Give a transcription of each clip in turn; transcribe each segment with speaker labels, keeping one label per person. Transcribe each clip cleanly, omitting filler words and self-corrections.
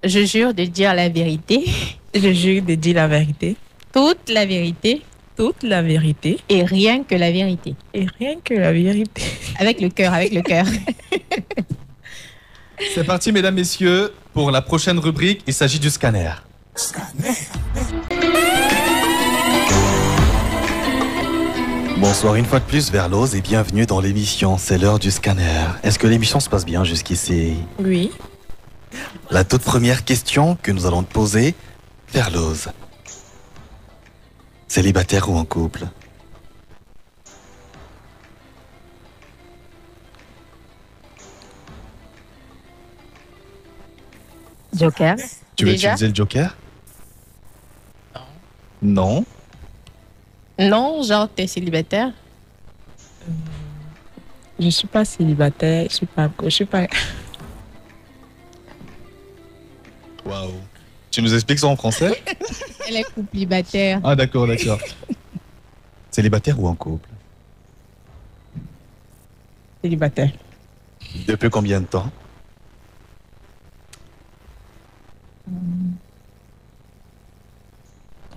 Speaker 1: Je jure de dire la vérité,
Speaker 2: Je jure de dire la vérité,
Speaker 1: toute la vérité
Speaker 2: toute la vérité
Speaker 1: et rien que la vérité.
Speaker 2: et rien que la vérité.
Speaker 1: Avec le cœur, avec le cœur.
Speaker 3: C'est parti, mesdames, messieurs, pour la prochaine rubrique. Il s'agit du scanner. Bonsoir une fois de plus, Verlose, et bienvenue dans l'émission. C'est l'heure du scanner. Est-ce que l'émission se passe bien jusqu'ici?
Speaker 2: Oui.
Speaker 3: La toute première question que nous allons te poser, Verlose. Célibataire ou en couple?
Speaker 1: Joker.
Speaker 3: Tu veux
Speaker 1: Déjà?
Speaker 3: utiliser le joker? Non.
Speaker 1: Non, genre, t'es célibataire.
Speaker 2: Je suis pas célibataire, je suis pas.
Speaker 3: Waouh. Tu nous expliques ça en français?
Speaker 1: Elle est couplibataire.
Speaker 3: Ah d'accord, d'accord. Célibataire ou en couple?
Speaker 2: Célibataire.
Speaker 3: Depuis combien de temps?
Speaker 2: Hum,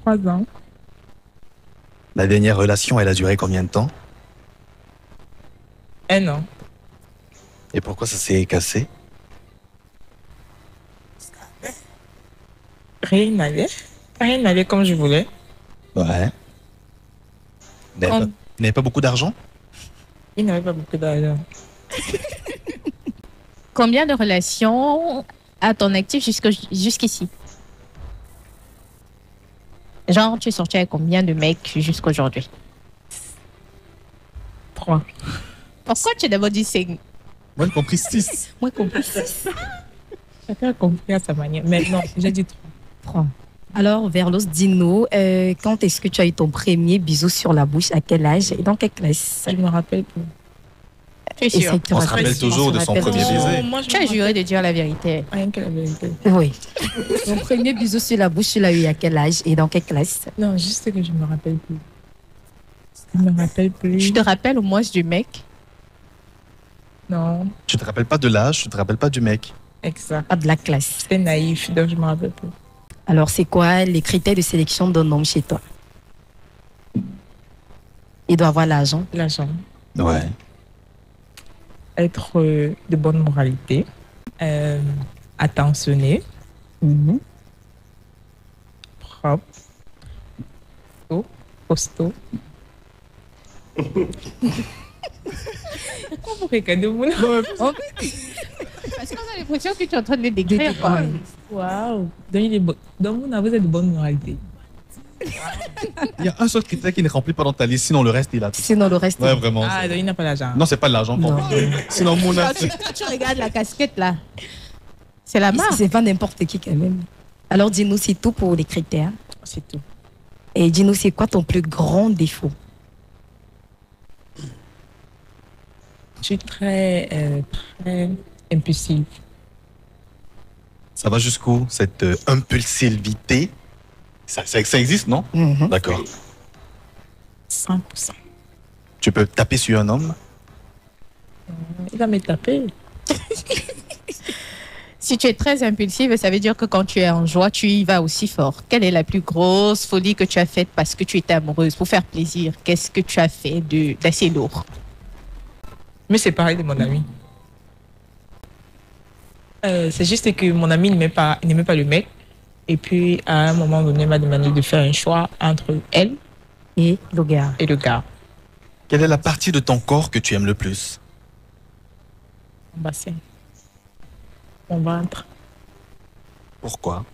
Speaker 2: 3 ans.
Speaker 3: La dernière relation, elle a duré combien de temps?
Speaker 2: 1 an.
Speaker 3: Et pourquoi ça s'est cassé?
Speaker 2: Rien n'allait. Rien n'allait comme je voulais.
Speaker 3: Ouais. Vous n'avez pas beaucoup d'argent?
Speaker 2: Il n'avait pas beaucoup d'argent.
Speaker 1: Combien de relations à ton actif jusqu'ici? Genre, tu es sorti avec combien de mecs jusqu'aujourd'hui?
Speaker 2: 3.
Speaker 1: Pourquoi tu as d'abord dit 5?
Speaker 3: Moi, j'ai compris 6.
Speaker 1: Moi, compris 6.
Speaker 2: Chacun a compris à sa manière. Mais non, j'ai dit 3.
Speaker 4: Alors, Verlos, dis-nous, quand est-ce que tu as eu ton premier bisou sur la bouche? À quel âge et dans quelle classe?
Speaker 2: Je me rappelle plus.
Speaker 1: Tu es sûr?
Speaker 3: On se rappelle toujours de son premier baiser.
Speaker 2: Moi,
Speaker 1: Tu as juré de dire la vérité.
Speaker 2: Rien que la vérité.
Speaker 4: Oui. Ton premier bisou sur la bouche, tu l'as eu à quel âge et dans quelle classe?
Speaker 2: Non, juste que je me rappelle plus. Je me rappelle plus.
Speaker 1: Je te rappelle au moins du mec.
Speaker 2: Non,
Speaker 3: Tu te rappelles pas de l'âge, tu te rappelles pas du mec.
Speaker 2: exact.
Speaker 4: Pas de la classe.
Speaker 2: C'était naïf, donc je me rappelle plus.
Speaker 4: Alors, c'est quoi les critères de sélection d'un homme chez toi? Il doit avoir l'argent.
Speaker 2: L'argent.
Speaker 3: Ouais.
Speaker 2: Être de bonne moralité. Attentionné.
Speaker 4: Mhm.
Speaker 2: Propre. Costaud. Pourquoi vous regardez vous?
Speaker 1: Parce qu'on a l'impression que tu es en train de les décrire. quoi.
Speaker 2: Waouh. Donc vous êtes de bonne moralité.
Speaker 3: Il y a un seul critère qui ne remplit pas dans ta liste, sinon le reste, il a tout.
Speaker 4: Sinon, le reste.
Speaker 3: Ouais, vraiment.
Speaker 2: Ah, donc il n'a pas l'argent.
Speaker 3: Non, c'est pas de l'argent.
Speaker 4: Non.
Speaker 3: Sinon, Mouna,
Speaker 1: Quand tu regardes la casquette là, c'est la marque.
Speaker 4: C'est pas n'importe qui quand même. Alors, dis-nous, c'est tout pour les critères.
Speaker 2: C'est tout.
Speaker 4: Et dis-nous, c'est quoi ton plus grand défaut?
Speaker 2: Je suis très impulsive.
Speaker 3: ça va jusqu'où, cette impulsivité? Ça existe, non?
Speaker 4: Mhm.
Speaker 3: D'accord.
Speaker 2: 100%.
Speaker 3: Tu peux taper sur un homme?
Speaker 2: Il va me taper.
Speaker 1: Si tu es très impulsive, ça veut dire que quand tu es en joie, tu y vas aussi fort. Quelle est la plus grosse folie que tu as faite parce que tu étais amoureuse, pour faire plaisir? Qu'est-ce que tu as fait d'assez lourd?
Speaker 2: Mais c'est pareil de mon ami. C'est juste que mon ami n'aimait pas le mec. Et puis, à un moment donné, il m'a demandé de faire un choix entre elle
Speaker 4: Et le gars.
Speaker 2: et le gars.
Speaker 3: Quelle est la partie de ton corps que tu aimes le plus?
Speaker 2: Mon bassin. Mon ventre.
Speaker 3: Pourquoi?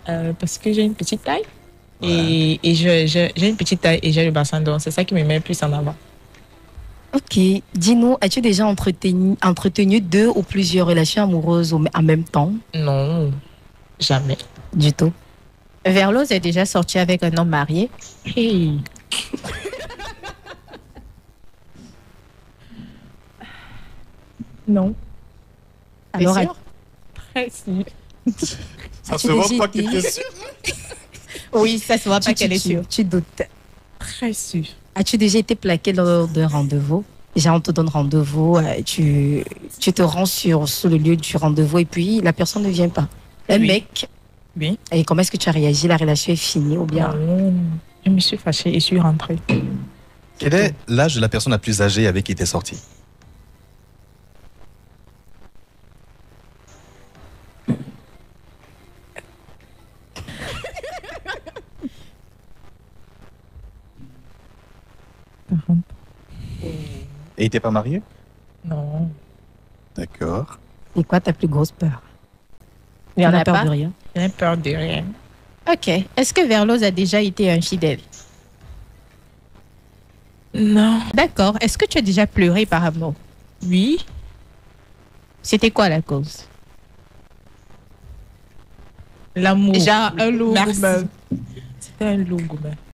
Speaker 2: Parce que j'ai une petite taille. Et j'ai une petite taille et j'ai le bassin. Donc, c'est ça qui me met plus en avant.
Speaker 4: Ok. Dis-nous, as-tu déjà entretenu 2 ou plusieurs relations amoureuses en même temps?
Speaker 2: Non, jamais.
Speaker 4: Du tout.
Speaker 1: Verlose est déjà sorti avec un homme marié.
Speaker 2: Hey. Non.
Speaker 4: Alors,
Speaker 1: sûr?
Speaker 2: Très sûr.
Speaker 3: Ça
Speaker 4: tu
Speaker 3: se voit
Speaker 4: déjà
Speaker 3: pas
Speaker 4: été-
Speaker 3: qu'il est sûr.
Speaker 1: Oui, ça se voit pas qu'elle est sûre.
Speaker 4: Tu doutes.
Speaker 2: Très sûr.
Speaker 4: As-tu déjà été plaqué lors d'un rendez-vous? Déjà, on te donne rendez-vous, tu te rends sur le lieu du rendez-vous et puis la personne ne vient pas. Un
Speaker 2: Oui.
Speaker 4: mec,
Speaker 2: Oui.
Speaker 4: et comment est-ce que tu as réagi? La relation est finie ou bien?
Speaker 2: Non, je me suis fâchée et je suis rentrée.
Speaker 3: Quel est l'âge de la personne la plus âgée avec qui tu es sorti? Et il t'es pas marié?
Speaker 2: Non.
Speaker 3: D'accord.
Speaker 4: C'est quoi ta plus grosse peur?
Speaker 1: Il y en
Speaker 4: Tu n'as
Speaker 1: a
Speaker 4: peur
Speaker 1: pas?
Speaker 4: de rien.
Speaker 2: J'ai peur de rien.
Speaker 1: Ok. Est-ce que Verlose a déjà été infidèle?
Speaker 2: Non.
Speaker 1: D'accord. Est-ce que tu as déjà pleuré par amour?
Speaker 2: Oui.
Speaker 1: C'était quoi la cause?
Speaker 2: L'amour.
Speaker 1: Genre un loup.
Speaker 2: Merci. C'était un loup, gourmet.